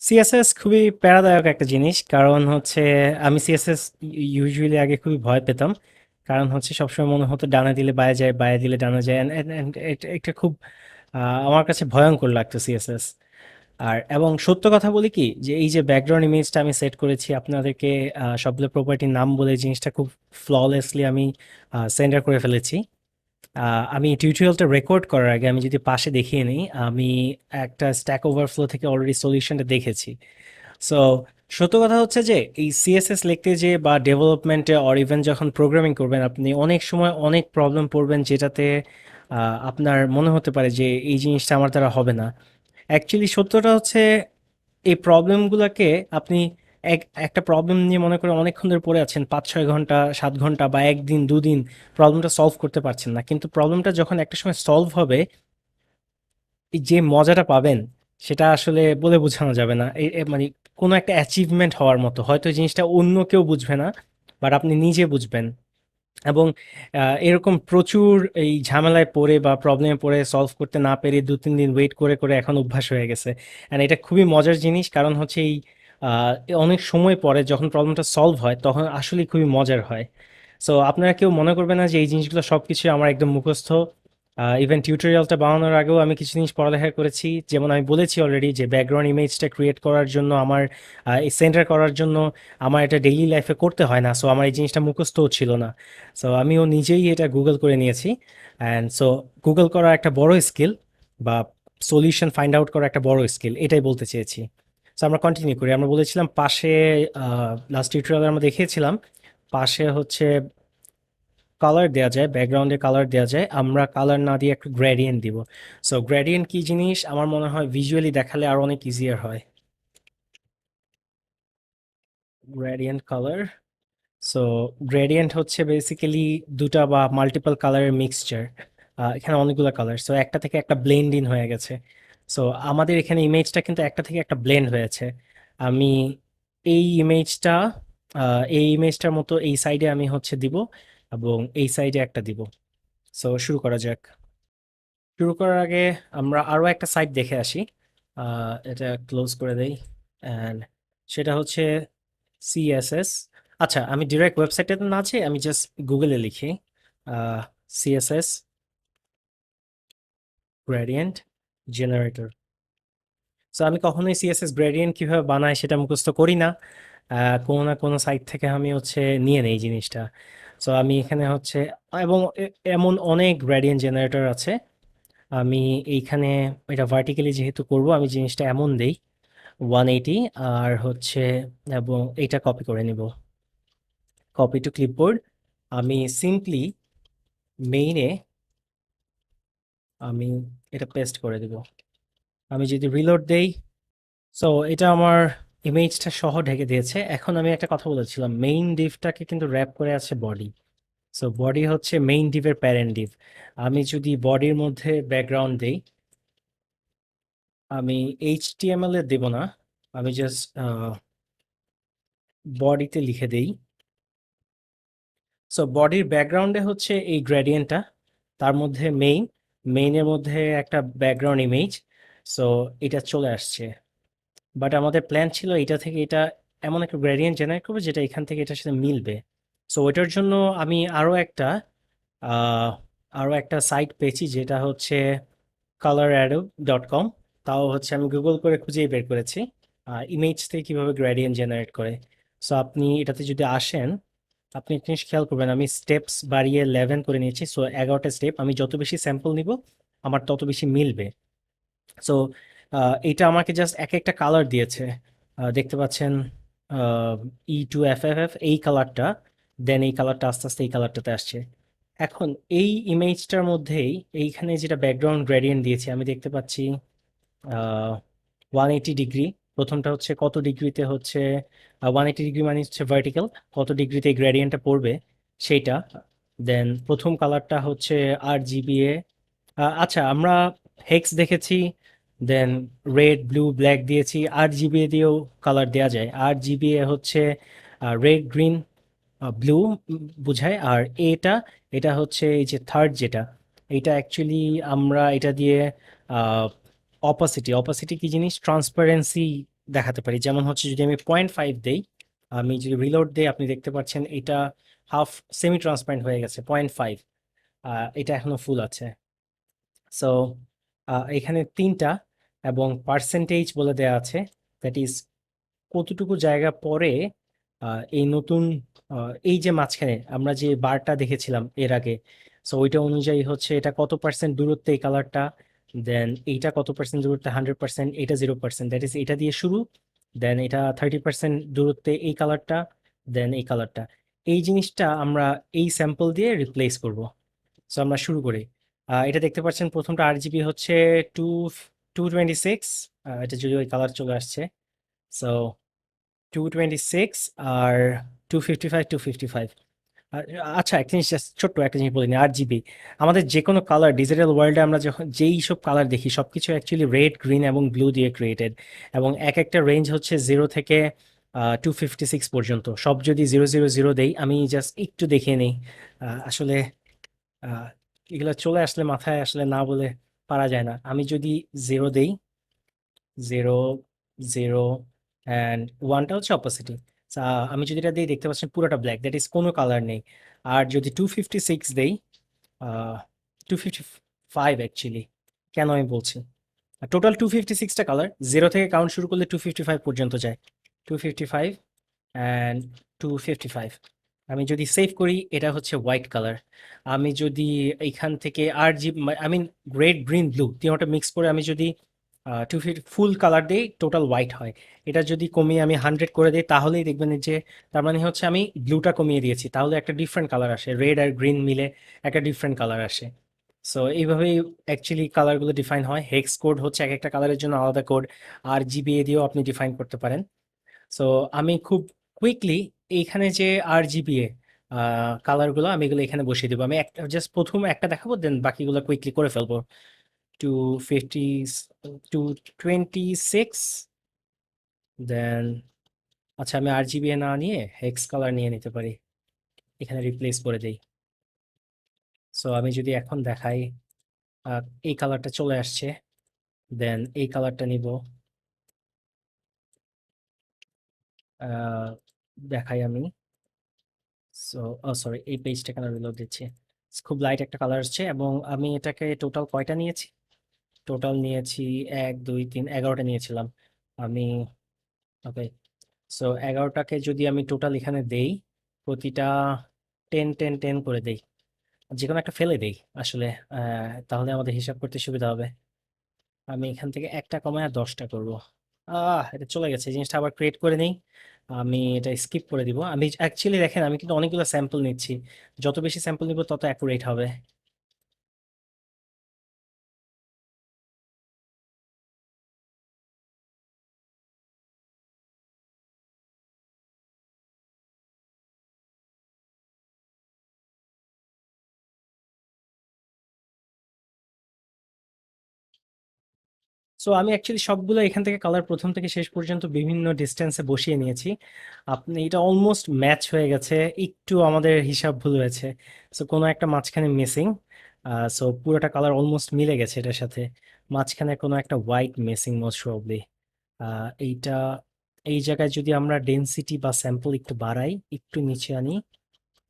CSS খুবই প্যারাদায়ক একটা জিনিস। কারণ হচ্ছে আমি সিএসএস ইউজুয়ালি আগে খুবই ভয় পেতাম। কারণ হচ্ছে সবসময় মনে হতো ডানা দিলে বায়ে যায়, বায়ে দিলে ডানা যায়। And এটা খুব আমার কাছে ভয়ঙ্কর লাগতো সিএসএস। এবং সত্য কথা বলি কি, যে এই যে ব্যাকগ্রাউন্ড ইমেজটা আমি সেট করেছি আপনাদেরকে, সবগুলো প্রপার্টির নাম বলে জিনিসটা খুব ফ্ললেসলি আমি সেন্ডার করে ফেলেছি। আমি টিউটোরিয়ালটা রেকর্ড করার আগে আমি যদি পাশে দেখিয়ে নিই, আমি একটা স্ট্যাক ওভারফ্লো থেকে অলরেডি সলিউশনটা দেখেছি। সো সত্য কথা হচ্ছে যে এই সিএসএস লিখতে যে বা ডেভেলপমেন্টে অর ইভেন যখন প্রোগ্রামিং করবেন, আপনি অনেক সময় অনেক প্রবলেম পড়বেন, যেটাতে আপনার মনে হতে পারে যে এই জিনিসটা আমার দ্বারা হবে না। অ্যাকচুয়ালি সত্যটা হচ্ছে এই প্রবলেমগুলোকে আপনি একটা প্রবলেম নিয়ে মনে করে অনেকক্ষণ ধরে পড়ে আছেন, ৫-৬ ঘন্টা, ৭ ঘন্টা বা একদিন দুদিন প্রবলেমটা সলভ করতে পারছেন না, কিন্তু প্রবলেমটা যখন একটা সময় সলভ হবে, এই যে মজাটা পাবেন সেটা আসলে বলে বোঝানো যাবে না। মানে কোনো একটা অ্যাচিভমেন্ট হওয়ার মতো। হয়তো এই জিনিসটা অন্য কেউ বুঝবে না, বাট আপনি নিজে বুঝবেন। এবং এরকম প্রচুর এই ঝামেলায় পড়ে বা প্রবলেমে পড়ে সলভ করতে না পেরে ২-৩ দিন ওয়েট করে করে এখন অভ্যাস হয়ে গেছে। অ্যান্ড এটা খুবই মজার জিনিস, কারণ হচ্ছে এই অনেক সময় পরে যখন প্রবলেমটা সলভ হয় তখন আসলেই খুবই মজার হয়। সো আপনারা কেউ মনে করবে না যে এই জিনিসগুলো সব কিছু আমার একদম মুখস্থ। ইভেন টিউটোরিয়ালটা বানানোর আগেও আমি কিছু জিনিস পড়ালেখা করেছি। যেমন আমি বলেছি অলরেডি যে ব্যাকগ্রাউন্ড ইমেজটা ক্রিয়েট করার জন্য আমার এই সেন্টার করার জন্য আমার এটা ডেইলি লাইফে করতে হয় না। সো আমার এই জিনিসটা মুখস্থও ছিল না। সো আমিও নিজেই এটা গুগল করে নিয়েছি। অ্যান্ড সো গুগল করা একটা বড় স্কিল, বা সলিউশন ফাইন্ড আউট করা একটা বড় স্কিল, এটাই বলতে চেয়েছি। সো আমরা কন্টিনিউ করি। আমরা বলেছিলাম পাশে, লাস্ট টিউটোরিয়ালে আমরা দেখিয়েছিলাম পাশে হচ্ছে কালার দেওয়া যায়, ব্যাকগ্রাউন্ডে কালার দেওয়া যায়। আমরা কালার না দিয়ে একটু গ্রেডিয়েন্ট দিব। সো গ্রেডিয়েন্ট কি জিনিস আমার মনে হয় ভিজুয়ালি দেখালে আর অনেক ইজিয়ার হয়। Gradient colour. সো গ্রেডিয়েন্ট হচ্ছে বেসিক্যালি দুটা বা মাল্টিপল কালারের মিক্সচার। এখানে অনেকগুলো কালার, সো একটা থেকে একটা ব্লেন্ড ইন হয়ে গেছে। সো আমাদের এখানে ইমেজটা কিন্তু একটা থেকে একটা ব্লেন্ড হয়েছে। আমি এই ইমেজটা, এই ইমেজটার মতো এই সাইডে আমি হচ্ছে দিব, এবং এই সাইডে একটা দিব। সো শুরু করা যাক। শুরু করার আগে আমরা আরো একটা সাইট দেখে আসি। এটা ক্লোজ করে দেই। অ্যান্ড সেটা হচ্ছে সিএসএস। আচ্ছা, আমি ডিরেক্ট ওয়েবসাইটে না যেয়ে আমি জাস্ট গুগলে লিখি সিএসএস গ্রেডিয়েন্ট জেনারেটর। সো আমি কখনোই সিএসএস গ্রেডিয়েন্ট কিভাবে বানায় সেটা মুখস্থ করি না। কোনো না কোনো সাইট থেকে আমি হচ্ছে নিয়ে নেই জিনিসটা। সো আমি এখানে হচ্ছে, এবং এমন অনেক গ্রেডিয়েন্ট জেনারেটর আছে। আমি এইখানে এটা ভার্টিক্যালি যেহেতু করব, আমি জিনিসটা এমন দেই 180, আর হচ্ছে, এবং এটা কপি করে নিব, কপি টু ক্লিপবোর্ড। আমি সিম্পলি মেইনে আমি এটা পেস্ট করে দেব। আমি যদি রিলোড দেই, সো এটা আমার ইমেজটা সহ ঢেকে দিয়েছে। এখন আমি একটা কথা বলেছিলাম, মেইন ডিভটাকে কিন্তু র্যাপ করে আছে বডি। সো বডি হচ্ছে মেইন ডিভের প্যারেন্ট ডিভ। আমি যদি বডির মধ্যে ব্যাকগ্রাউন্ড দেই, আমি এইচটিএমএল এ দেব না, আমি জাস্ট বডিতে লিখে দেই। সো বডির ব্যাকগ্রাউন্ডে হচ্ছে এই গ্রেডিয়েন্টটা, তার মধ্যে মেইনের মধ্যে একটা ব্যাকগ্রাউন্ড ইমেজ। সো এটা চলে আসছে। বাট আমাদের প্ল্যান ছিল এটা থেকে এটা এমন একটা গ্রেডিয়েন্ট জেনারেট করবো যেটা এখান থেকে এটার সাথে মিলবে। সো ওইটার জন্য আমি আহ, আরো একটা সাইট পেয়েছি, যেটা হচ্ছে colorado.com। তাও হচ্ছে আমি গুগল করে খুঁজেই বের করেছি ইমেজ থেকে কিভাবে গ্রেডিয়েন্ট জেনারেট করে। সো আপনি এটাতে যদি আসেন, আপনি একটা জিনিস খেয়াল করবেন, আমি স্টেপস বাড়িয়ে 11 করে নিয়েছি। সো 11টা স্টেপ, আমি যত বেশি স্যাম্পল নিব আমার তত বেশি মিলবে। সো এইটা আমাকে জাস্ট এক একটা কালার দিয়েছে। দেখতে পাচ্ছেন E2FFF এই কালারটা, দেন এই কালারটা আস্তে আস্তে এই কালারটাতে আসছে। এখন এই ইমেজটার মধ্যেই এইখানে যেটা ব্যাকগ্রাউন্ড গ্রেডিয়েন্ট দিয়েছি আমি দেখতে পাচ্ছি 180 ডিগ্রি। প্রথমটা হচ্ছে কত ডিগ্রিতে হচ্ছে, 180 ডিগ্রি মানে হচ্ছে ভার্টিক্যাল, কত ডিগ্রিতে এই গ্রেডিয়েন্টটা পড়বে সেইটা। দেন প্রথম কালারটা হচ্ছে RGBA। আচ্ছা, আমরা হেক্স দেখেছি, দেন রেড ব্লু ব্ল্যাক দিয়েছি, RGBA দিয়েও কালার দেওয়া যায়। RGBA হচ্ছে রেড গ্রিন ব্লু বোঝায়। আর এটা হচ্ছে এই যে থার্ড যেটা, এটা অ্যাকচুয়ালি আমরা এটা দিয়ে অপাসিটি কি জিনিস, ট্রান্সপারেন্সি দেখাতে পারি। যেমন হচ্ছে যদি আমি 0.5 দেই, আমি যদি রিলোড দেই আপনি দেখতে পাচ্ছেন এটা হাফ সেমি ট্রান্সপারেন্ট হয়ে গেছে 0.5। এটা এখনো ফুল আছে। সো এখানে ৩টা এবং পার্সেন্টেজ বলে দেয়া আছে, দ্যাট ইজ কতটুকু জায়গা পরে এই নতুন এই যে মাঝখানে আমরা যে বারটা দেখেছিলাম এর আগে, সো ওইটা অনুযায়ী হচ্ছে এটা কত পার্সেন্ট দূরত্বে এই কালারটা, দেন এইটা কত পার্সেন্ট দূরত্বে 100%, এটা 0%, দ্যাট ইজ এটা দিয়ে শুরু, দেন এটা 30% দূরত্বে এই কালারটা, দেন এই কালারটা। এই জিনিসটা আমরা এই স্যাম্পল দিয়ে রিপ্লেস করব। সো আমরা শুরু করি। এটা দেখতে পাচ্ছেন প্রথমটা RGB হচ্ছে টু 226, এটা যদি ওই কালার চলে আসছে। সো 226 আর 255, 255। আচ্ছা, একটা জিনিস just ছোট্ট একটা জিনিস বলিনি, RGB আমাদের যে কোনো কালার ডিজিটাল ওয়ার্ল্ডে আমরা যখন যেই সব কালার দেখি সবকিছু অ্যাকচুয়ালি রেড, গ্রিন এবং ব্লু দিয়ে ক্রিয়েটেড, এবং এক একটা রেঞ্জ হচ্ছে 0 থেকে 256 পর্যন্ত। সব যদি 000 দেই, আমি জাস্ট একটু দেখিয়ে নিই। আসলে আহ, এগুলো চলে আসলে মাথায় আসলে না বলে পারা যায় না। আমি যদি 0 দেই, 0, 0 অ্যান্ড 1টা হচ্ছে অপোসিটি। আমি যদি এটা দিই দেখতে পাচ্ছেন পুরোটা ব্ল্যাক, দ্যাট ইজ কোনো কালার নেই। আর যদি 256 দেই, 255 অ্যাকচুয়ালি, কেন আমি বলছি, টোটাল 256টা কালার, 0 থেকে কাউন্ট শুরু করলে 255 পর্যন্ত যায়। 255 অ্যান্ড 255। আমি যদি সেভ করি এটা হচ্ছে হোয়াইট কালার। আমি যদি এইখান থেকে R G, I mean red, green, blue তিনটা মিক্স করে আমি যদি 250 ফুল কালার দিই, টোটাল হোয়াইট হয়। এটা যদি কমিয়ে আমি 100 করে দিই তাহলেই দেখবেন যে তার মানে হচ্ছে আমি ব্লুটা কমিয়ে দিয়েছি, তাহলে একটা ডিফারেন্ট কালার আসে, রেড আর গ্রিন মিলে একটা ডিফারেন্ট কালার আসে। সো এইভাবেই অ্যাকচুয়ালি কালারগুলো ডিফাইন হয়। হেক্স কোড হচ্ছে এক একটা কালারের জন্য আলাদা কোড, আর জিবিএ দিয়েও আপনি ডিফাইন করতে পারেন। সো আমি খুব কুইকলি এইখানে যে RGBA কালারগুলো আমি এগুলো এখানে বসিয়ে দেবো। আমি একটা জাস্ট প্রথম একটা দেখাবো, দেন বাকিগুলো কুইকলি করে ফেলবো। 250, 226, দেন আচ্ছা আমি RGBA না নিয়ে হেক্স কালার নিয়ে নিতে পারি, এখানে রিপ্লেস করে দেই। সো আমি যদি এখন দেখাই, এই কালারটা চলে আসছে, দেন এই কালারটা নিব, আহ, দেখাই আমি। সো সরি, এই পেজটা কেন রিলোড দিচ্ছি। খুব লাইট একটা কালার আসছে, এবং আমি এটাকে টোটাল কয়টা নিয়েছি, টোটাল নিয়েছি 1, 2, 3, 11টা নিয়েছিলাম আমি। ওকে, সো 11টাকে যদি আমি টোটাল এখানে দেই, প্রতিটা 10, 10, 10 করে দেই, যে কোনো একটা ফেলে দেই আসলে, তাহলে আমাদের হিসাব করতে সুবিধা হবে। আমি এখান থেকে একটা কমায় 10টা করবো। এটা চলে গেছে, এই জিনিসটা আবার ক্রিয়েট করে নেই। আমি এটা স্কিপ করে দিব। আমি অ্যাকচুয়ালি দেখেন আমি কিন্তু অনেকগুলো স্যাম্পল নিচ্ছি, যত বেশি স্যাম্পল নিব তত অ্যাকুরেট হবে। সো আমি অ্যাকচুয়ালি সবগুলো এখান থেকে কালার প্রথম থেকে শেষ পর্যন্ত বিভিন্ন ডিস্টেন্সে বসিয়ে নিয়েছি। আপনি এটা অলমোস্ট ম্যাচ হয়ে গেছে, একটু আমাদের হিসাব ভুল হয়েছে। সো কোনো একটা মাঝখানে মিসিং। সো পুরোটা কালার অলমোস্ট মিলে গেছে এটার সাথে, মাঝখানে কোনো একটা হোয়াইট মিসিং মোস্ট প্রবাবলি। এইটা, এই জায়গায় যদি আমরা ডেনসিটি বা স্যাম্পল একটু বাড়াই, একটু নিচে আনি,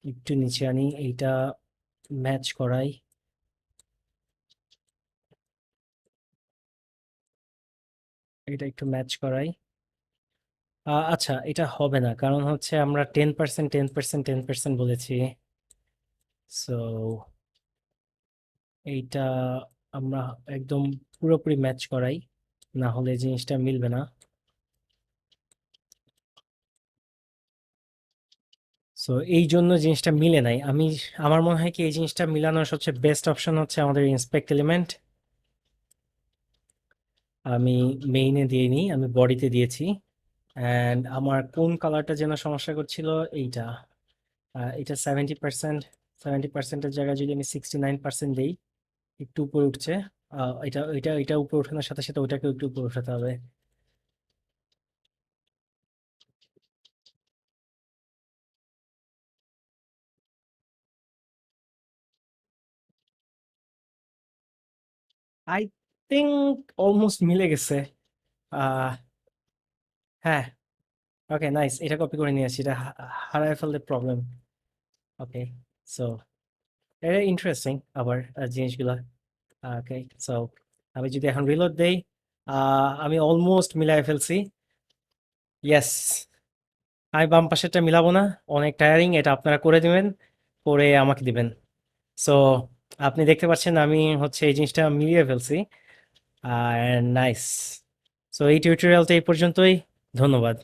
একটু নিচে আনি, এইটা ম্যাচ করাই, এটা একটু ম্যাচ করাই। আচ্ছা, এটা হবে না, কারণ হচ্ছে আমরা 10%, 10%, 10% বলেছি। সো এইটা আমরা একদম পুরোপুরি ম্যাচ করাই, না হলে জিনিসটা মিলবে না। সো এই জন্য জিনিসটা মিলে নাই। আমার মনে হয় কি এই জিনিসটা মিলানোর সবচেয়ে বেস্ট অপশন হচ্ছে আমাদের ইন্সপেক্ট এলিমেন্ট। আমি মেইনে দিইনি, আমি বডিতে দিয়েছি। অ্যান্ড আমার কোন কালারটা যেন সমস্যা করছিল, এইটা, এটা 70%, 70%-এর জায়গায় যদি আমি 69% দিই, একটু উপরে উঠছে। এটা উপরে ওঠানোর সাথে সাথে ওইটাকে একটু উপরে উঠাতে হবে। আই থিঙ্ক অলমোস্ট মিলে গেছে। আহ হ্যাঁ, ওকে, নাইস। এটা কপি করে নিয়ে আসি, এটা হারায় ফেললে প্রবলেম। ওকে, সো এটা ইন্টারেস্টিং আবার জিনিসগুলা। ওকে, সো আমি যদি এখন রিলোড দেই, আমি অলমোস্ট মিলাই ফেলছি। ইয়েস, আমি বাম পাশেরটা মিলাবো না, অনেক টায়ারিং, এটা আপনারা করে দিবেন, করে আমাকে দিবেন। সো আপনি দেখতে পাচ্ছেন আমি হচ্ছে এই জিনিসটা মিলিয়ে ফেলছি। নাইস। সো এই টিউটোরিয়ালটা এই পর্যন্তই। ধন্যবাদ।